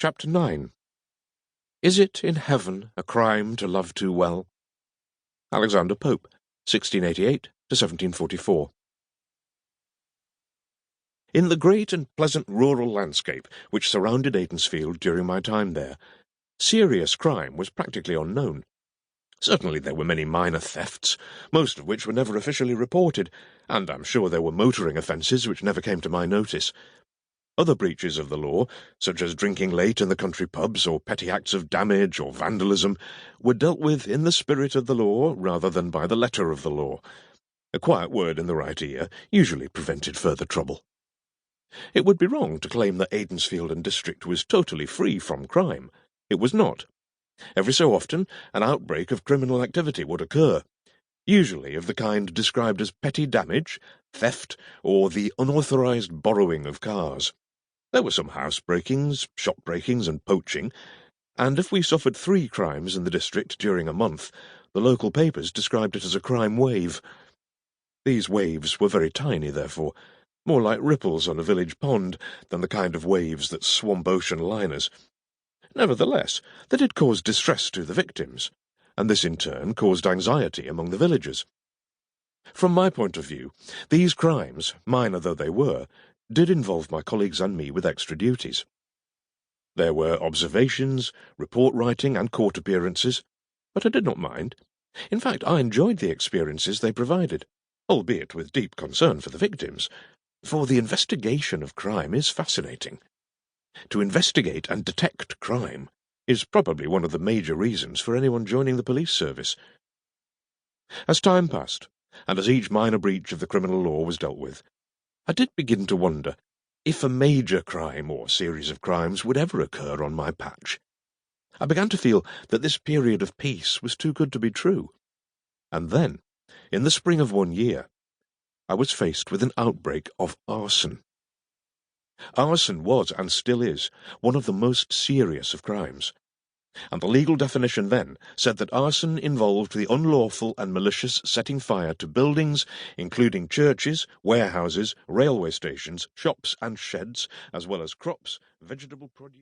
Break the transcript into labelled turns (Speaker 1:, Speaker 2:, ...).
Speaker 1: Chapter 9. Is it in heaven a crime to love too well? Alexander Pope, 1688 to 1744. In the great and pleasant rural landscape which surrounded Aidensfield during my time there, serious crime was practically unknown. Certainly there were many minor thefts, most of which were never officially reported, and I'm sure there were motoring offences which never came to my notice. Other breaches of the law, such as drinking late in the country pubs or petty acts of damage or vandalism, were dealt with in the spirit of the law rather than by the letter of the law. A quiet word in the right ear usually prevented further trouble. It would be wrong to claim that Aidensfield and district was totally free from crime. It was not. Every so often, an outbreak of criminal activity would occur, usually of the kind described as petty damage, theft, or the unauthorized borrowing of cars. There were some house-breakings, shop-breakings, and poaching, and if we suffered 3 crimes in the district during a month, the local papers described it as a crime wave. These waves were very tiny, therefore, more like ripples on a village pond than the kind of waves that swamp ocean liners. Nevertheless, they did cause distress to the victims, and this in turn caused anxiety among the villagers. From my point of view, these crimes, minor though they were, did involve my colleagues and me with extra duties. There were observations, report writing, and court appearances, but I did not mind. In fact, I enjoyed the experiences they provided, albeit with deep concern for the victims, for the investigation of crime is fascinating. To investigate and detect crime is probably one of the major reasons for anyone joining the police service. As time passed, and as each minor breach of the criminal law was dealt with, I did begin to wonder if a major crime or series of crimes would ever occur on my patch. I began to feel that this period of peace was too good to be true. And then, in the spring of one year, I was faced with an outbreak of arson. Arson was, and still is, one of the most serious of crimes, and the legal definition then said that arson involved the unlawful and malicious setting fire to buildings, including churches, warehouses, railway stations, shops and sheds, as well as crops, vegetable produce.